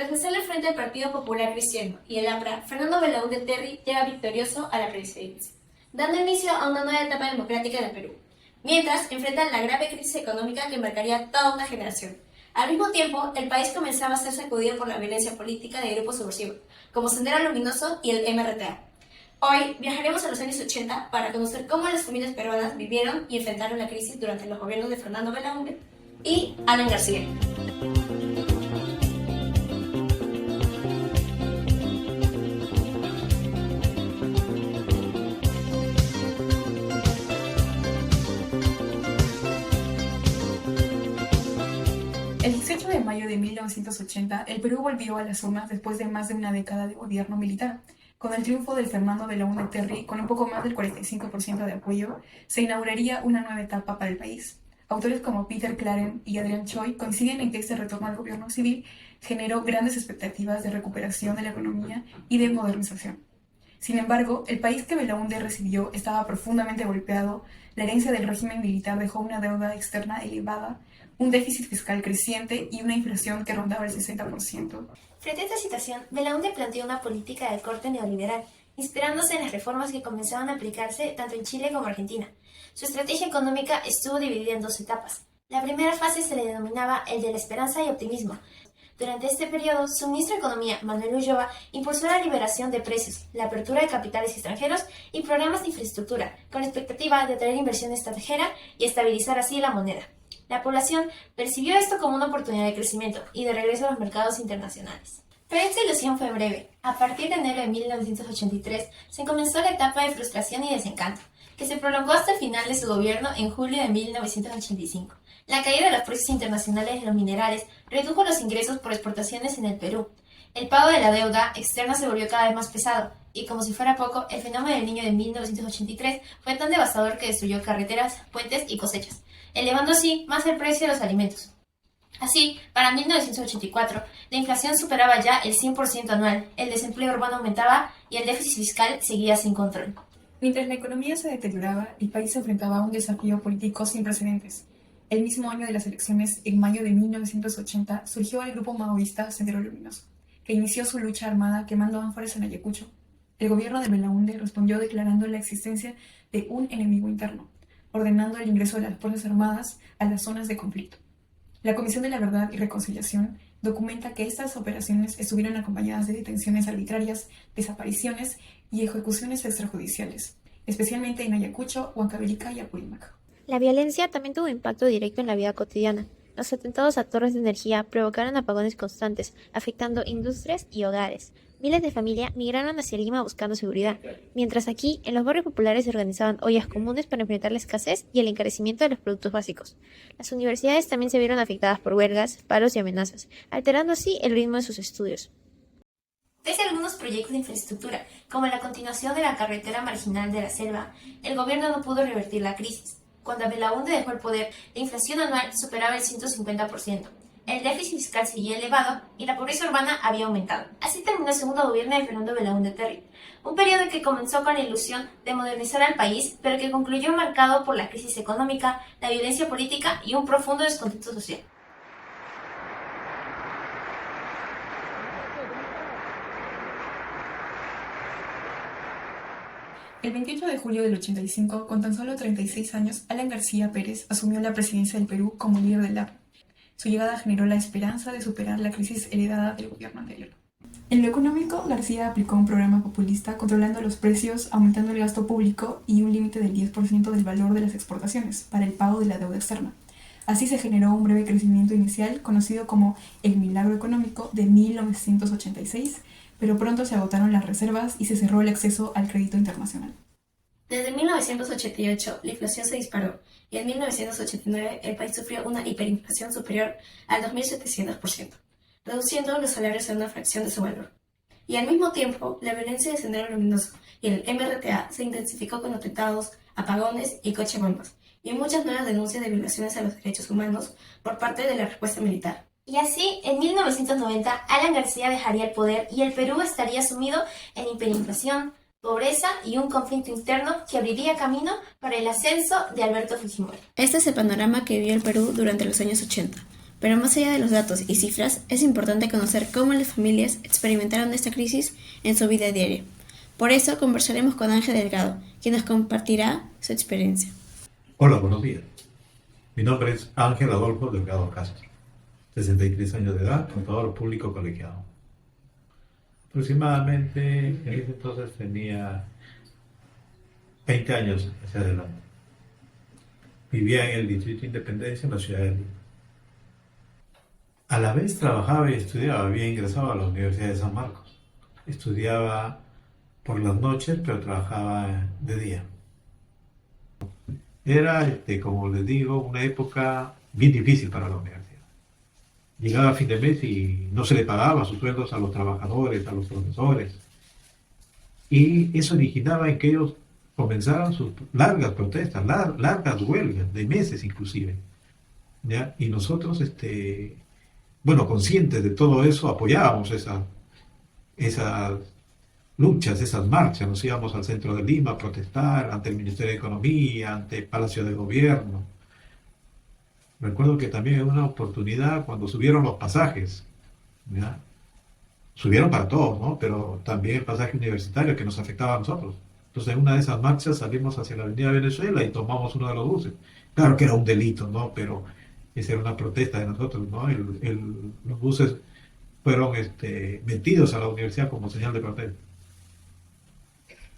Tras hacerle frente al Partido Popular Cristiano y el AMRA, Fernando Belaúnde Terry llega victorioso a la presidencia, dando inicio a una nueva etapa democrática en el Perú, mientras enfrentan la grave crisis económica que marcaría toda una generación. Al mismo tiempo, el país comenzaba a ser sacudido por la violencia política de grupos subversivos, como Sendero Luminoso y el MRTA. Hoy viajaremos a los años 80 para conocer cómo las familias peruanas vivieron y enfrentaron la crisis durante los gobiernos de Fernando Belaúnde y Alan García. El 18 de mayo de 1980, el Perú volvió a las urnas después de más de una década de gobierno militar. Con el triunfo del Fernando Belaúnde Terry, con un poco más del 45% de apoyo, se inauguraría una nueva etapa para el país. Autores como Peter Claren y Adrián Choi coinciden en que este retorno al gobierno civil generó grandes expectativas de recuperación de la economía y de modernización. Sin embargo, el país que Belaúnde recibió estaba profundamente golpeado, la herencia del régimen militar dejó una deuda externa elevada, un déficit fiscal creciente y una inflación que rondaba el 60%. Frente a esta situación, Belaúnde planteó una política de corte neoliberal, inspirándose en las reformas que comenzaban a aplicarse tanto en Chile como Argentina. Su estrategia económica estuvo dividida en dos etapas. La primera fase se le denominaba el de la esperanza y optimismo. Durante este periodo, su ministro de Economía, Manuel Ulloa, impulsó la liberación de precios, la apertura de capitales extranjeros y programas de infraestructura, con la expectativa de atraer inversión extranjera y estabilizar así la moneda. La población percibió esto como una oportunidad de crecimiento y de regreso a los mercados internacionales. Pero esta ilusión fue breve. A partir de enero de 1983 se comenzó la etapa de frustración y desencanto, que se prolongó hasta el final de su gobierno en julio de 1985. La caída de los precios internacionales de los minerales redujo los ingresos por exportaciones en el Perú. El pago de la deuda externa se volvió cada vez más pesado, y como si fuera poco, el fenómeno del Niño de 1983 fue tan devastador que destruyó carreteras, puentes y cosechas, elevando así más el precio de los alimentos. Así, para 1984, la inflación superaba ya el 100% anual, el desempleo urbano aumentaba y el déficit fiscal seguía sin control. Mientras la economía se deterioraba, el país se enfrentaba a un desafío político sin precedentes. El mismo año de las elecciones, en mayo de 1980, surgió el grupo maoísta Sendero Luminoso, que inició su lucha armada quemando ánforas en Ayacucho. El gobierno de Belaúnde respondió declarando la existencia de un enemigo interno, ordenando el ingreso de las Fuerzas Armadas a las zonas de conflicto. La Comisión de la Verdad y Reconciliación documenta que estas operaciones estuvieron acompañadas de detenciones arbitrarias, desapariciones y ejecuciones extrajudiciales, especialmente en Ayacucho, Huancavelica y Apurímac. La violencia también tuvo impacto directo en la vida cotidiana. Los atentados a torres de energía provocaron apagones constantes, afectando industrias y hogares. Miles de familias migraron hacia Lima buscando seguridad, mientras aquí, en los barrios populares se organizaban ollas comunes para enfrentar la escasez y el encarecimiento de los productos básicos. Las universidades también se vieron afectadas por huelgas, paros y amenazas, alterando así el ritmo de sus estudios. Pese a algunos proyectos de infraestructura, como la continuación de la carretera marginal de la selva, el gobierno no pudo revertir la crisis. Cuando Belaúnde dejó el poder, la inflación anual superaba el 150%. El déficit fiscal seguía elevado y la pobreza urbana había aumentado. Así terminó el segundo gobierno de Fernando Belaúnde Terry, un periodo que comenzó con la ilusión de modernizar al país, pero que concluyó marcado por la crisis económica, la violencia política y un profundo descontento social. El 28 de julio del 85, con tan solo 36 años, Alan García Pérez asumió la presidencia del Perú como líder del APRA. Su llegada generó la esperanza de superar la crisis heredada del gobierno anterior. En lo económico, García aplicó un programa populista controlando los precios, aumentando el gasto público y un límite del 10% del valor de las exportaciones para el pago de la deuda externa. Así se generó un breve crecimiento inicial conocido como el milagro económico de 1986, pero pronto se agotaron las reservas y se cerró el acceso al crédito internacional. Desde 1988, la inflación se disparó y en 1989 el país sufrió una hiperinflación superior al 2.700%, reduciendo los salarios a una fracción de su valor. Y al mismo tiempo, la violencia de Sendero Luminoso y el MRTA se intensificó con atentados, apagones y coche-bombas, y muchas nuevas denuncias de violaciones a los derechos humanos por parte de la respuesta militar. Y así, en 1990, Alan García dejaría el poder y el Perú estaría sumido en hiperinflación, pobreza y un conflicto interno que abriría camino para el ascenso de Alberto Fujimori. Este es el panorama que vivió el Perú durante los años 80. Pero más allá de los datos y cifras, es importante conocer cómo las familias experimentaron esta crisis en su vida diaria. Por eso conversaremos con Ángel Delgado, quien nos compartirá su experiencia. Hola, buenos días. Mi nombre es Ángel Adolfo Delgado Castro, 63 años de edad, contador público colegiado. Aproximadamente en ese entonces tenía 20 años hacia adelante. Vivía en el Distrito de Independencia, en la ciudad de Lima. A la vez trabajaba y estudiaba, había ingresado a la Universidad de San Marcos. Estudiaba por las noches, pero trabajaba de día. Era, como les digo, una época bien difícil para la universidad. Llegaba a fin de mes y no se le pagaba sus sueldos a los trabajadores, a los profesores. Y eso originaba en que ellos comenzaran sus largas protestas, largas huelgas, de meses inclusive. ¿Ya? Y nosotros, conscientes de todo eso, apoyábamos esas luchas, esas marchas. Nos íbamos al centro de Lima a protestar ante el Ministerio de Economía, ante el Palacio de Gobierno. Recuerdo que también en una oportunidad cuando subieron los pasajes, ¿ya? Subieron para todos, ¿no? Pero también el pasaje universitario que nos afectaba a nosotros. Entonces en una de esas marchas salimos hacia la Avenida Venezuela y tomamos uno de los buses. Claro que era un delito, ¿no? Pero esa era una protesta de nosotros, ¿no? Los buses fueron metidos a la universidad como señal de protesta.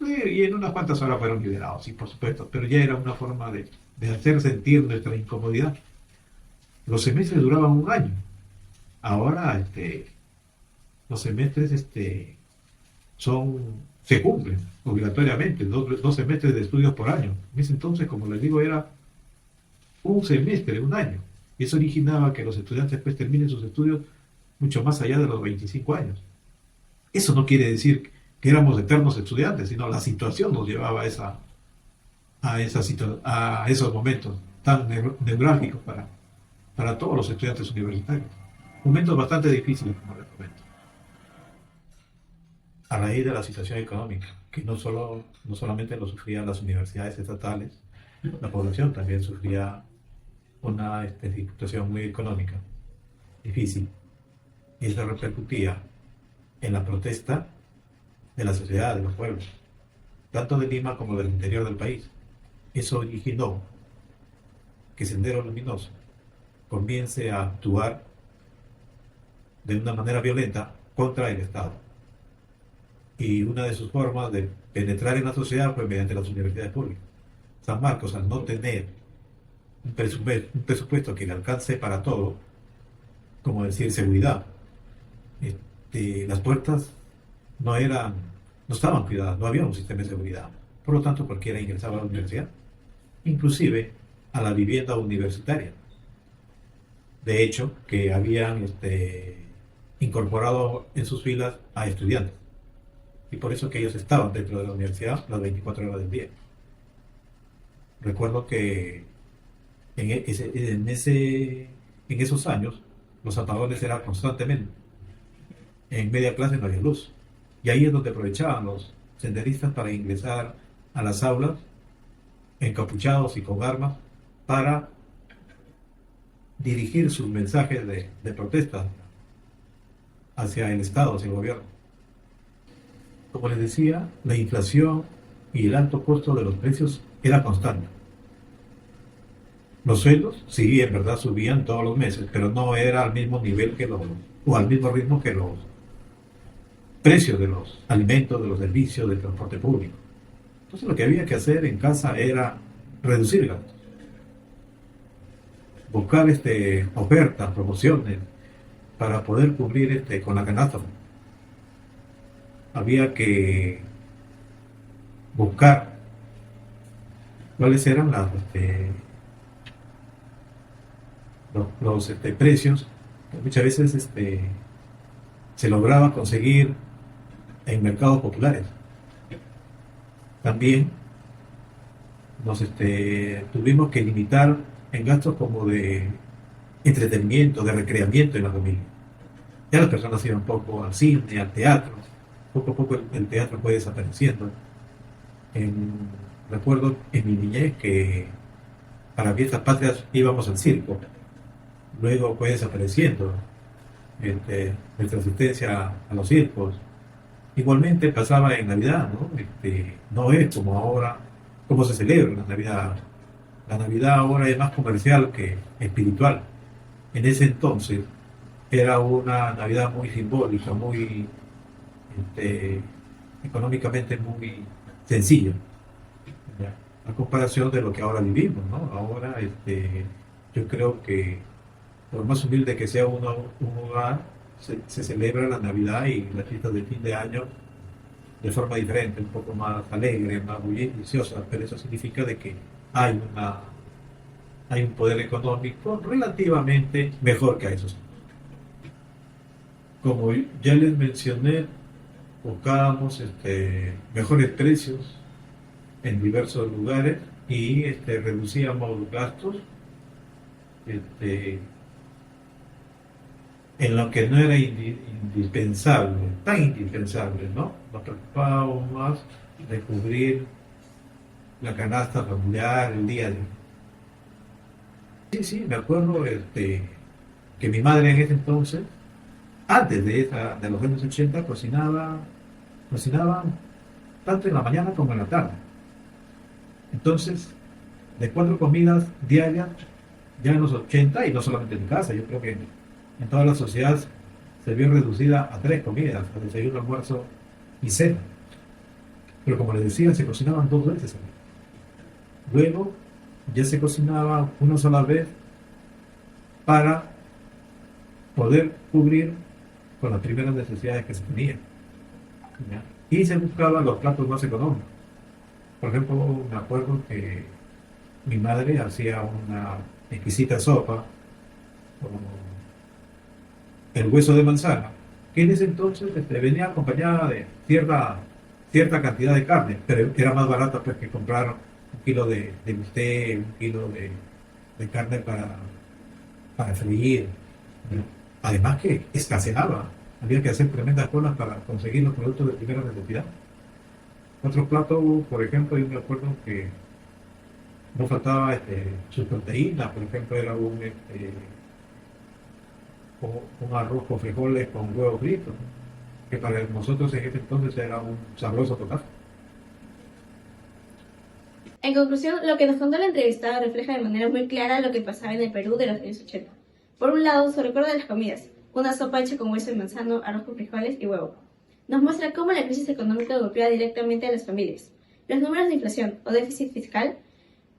Y en unas cuantas horas fueron liberados, sí, por supuesto, pero ya era una forma de hacer sentir nuestra incomodidad. Los semestres duraban un año. Ahora los semestres se cumplen obligatoriamente, dos semestres de estudios por año. En ese entonces, como les digo, era un semestre, un año. Y eso originaba que los estudiantes después terminen sus estudios mucho más allá de los 25 años. Eso no quiere decir que éramos eternos estudiantes, sino la situación nos llevaba a esos momentos tan neurálgicos para todos los estudiantes universitarios. Momentos bastante difíciles, como les comento. A raíz de la situación económica, que no solamente lo sufrían las universidades estatales, la población también sufría una situación muy económica, difícil, y eso repercutía en la protesta de la sociedad, de los pueblos, tanto de Lima como del interior del país. Eso originó que Sendero Luminoso comience a actuar de una manera violenta contra el Estado. Y una de sus formas de penetrar en la sociedad fue mediante las universidades públicas. San Marcos, al no tener un presupuesto que le alcance para todo, como decir seguridad, las puertas no estaban cuidadas, no había un sistema de seguridad. Por lo tanto, cualquiera ingresaba a la universidad, inclusive a la vivienda universitaria. De hecho, que habían incorporado en sus filas a estudiantes. Y por eso que ellos estaban dentro de la universidad las 24 horas del día. Recuerdo que en esos años los apagones eran constantemente. En media clase no había luz. Y ahí es donde aprovechaban los senderistas para ingresar a las aulas encapuchados y con armas para dirigir sus mensajes de protesta hacia el Estado, hacia el gobierno. Como les decía, la inflación y el alto costo de los precios era constante. Los sueldos, sí, en verdad subían todos los meses, pero no era al mismo nivel o al mismo ritmo que los precios de los alimentos, de los servicios, del transporte público. Entonces lo que había que hacer en casa era reducir gastos, buscar ofertas, promociones, para poder cubrir con la canasta. Había que buscar cuáles eran los precios que muchas veces se lograba conseguir en mercados populares. También tuvimos que limitar en gastos como de entretenimiento, de recreamiento en la familia. Ya las personas iban poco al cine, al teatro. Poco a poco el teatro fue desapareciendo. Recuerdo en mi niñez que para fiestas patrias íbamos al circo luego fue desapareciendo nuestra asistencia a los circos. Igualmente pasaba en Navidad, ¿no? No es como ahora, como se celebra la Navidad. La Navidad ahora es más comercial que espiritual. En ese entonces era una Navidad muy simbólica, muy económicamente muy sencilla, ¿ya? A comparación de lo que ahora vivimos, ¿no? Ahora yo creo que por más humilde que sea un hogar, se celebra la Navidad y las fiestas de fin de año de forma diferente, un poco más alegre, más bulliciosa, pero eso significa de que hay un poder económico relativamente mejor que a esos. Como ya les mencioné, buscábamos mejores precios en diversos lugares y reducíamos gastos en lo que no era indispensable, tan indispensable, ¿no? Nos preocupábamos más de cubrir la canasta familiar el día a día. Sí, me acuerdo que mi madre en ese entonces, antes de los años 80, cocinaba tanto en la mañana como en la tarde. Entonces, de 4 comidas diarias, ya en los 80, y no solamente en mi casa, yo creo que en toda la sociedad se vio reducida a 3 comidas, a desayuno, almuerzo y cena. Pero como les decía, se cocinaban 2 veces al día. Luego, ya se cocinaba una sola vez para poder cubrir con las primeras necesidades que se tenían, ¿ya? Y se buscaban los platos más económicos. Por ejemplo, me acuerdo que mi madre hacía una exquisita sopa con el hueso de manzana, que en ese entonces venía acompañada de cierta cantidad de carne, pero era más barata pues que comprar 1 kilo de bistec, 1 kilo de carne para freír, ¿no? Además que escaseaba, había que hacer tremendas colas para conseguir los productos de primera necesidad. Otro plato, por ejemplo, yo me acuerdo que no faltaba su proteína, por ejemplo, era un arroz con frijoles con huevos fritos, que para nosotros en ese entonces era un sabroso total. En conclusión, lo que nos contó la entrevistada refleja de manera muy clara lo que pasaba en el Perú de los años 80. Por un lado, su recuerdo de las comidas, una sopa hecha con hueso de manzano, arroz con frijoles y huevo. Nos muestra cómo la crisis económica golpea directamente a las familias. Los números de inflación o déficit fiscal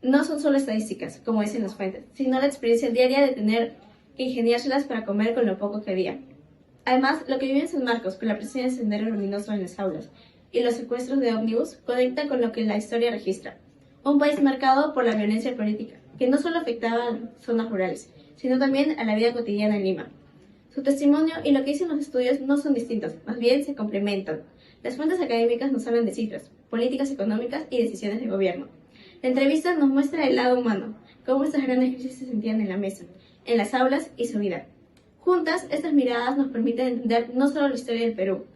no son solo estadísticas, como dicen las fuentes, sino la experiencia diaria de tener que ingeniárselas para comer con lo poco que había. Además, lo que vive en San Marcos con la presencia de Sendero Luminoso en las aulas y los secuestros de ómnibus conecta con lo que la historia registra. Un país marcado por la violencia política, que no solo afectaba a zonas rurales, sino también a la vida cotidiana en Lima. Su testimonio y lo que dicen los estudios no son distintos, más bien se complementan. Las fuentes académicas nos hablan de cifras, políticas económicas y decisiones de gobierno. La entrevista nos muestra el lado humano, cómo estas grandes crisis se sentían en la mesa, en las aulas y su vida. Juntas, estas miradas nos permiten entender no solo la historia del Perú,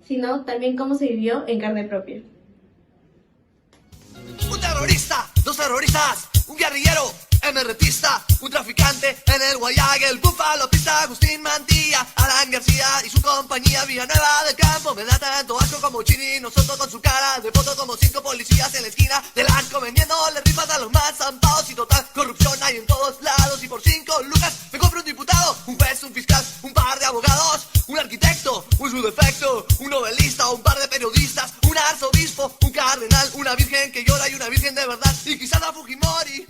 sino también cómo se vivió en carne propia. Un terrorista, 2 terroristas, un guerrillero, MRTista, un traficante en el Guayague, el búfalo pista, Agustín Mantilla, Alan García y su compañía, Villanueva del Campo, me da tanto asco como Chini, nosotros con su cara de foto como 5 policías en la esquina del arco vendiéndole rifas a los más zampados y total corrupción hay en todos lados y por 5 lucas me compro un diputado, un juez, un fiscal, un par de abogados, un arquitecto, un subdefecto, un novelista, un par de periodistas, un arzobispo, un cardenal, una virgen que llora y una virgen de verdad y quizás la Fujimori.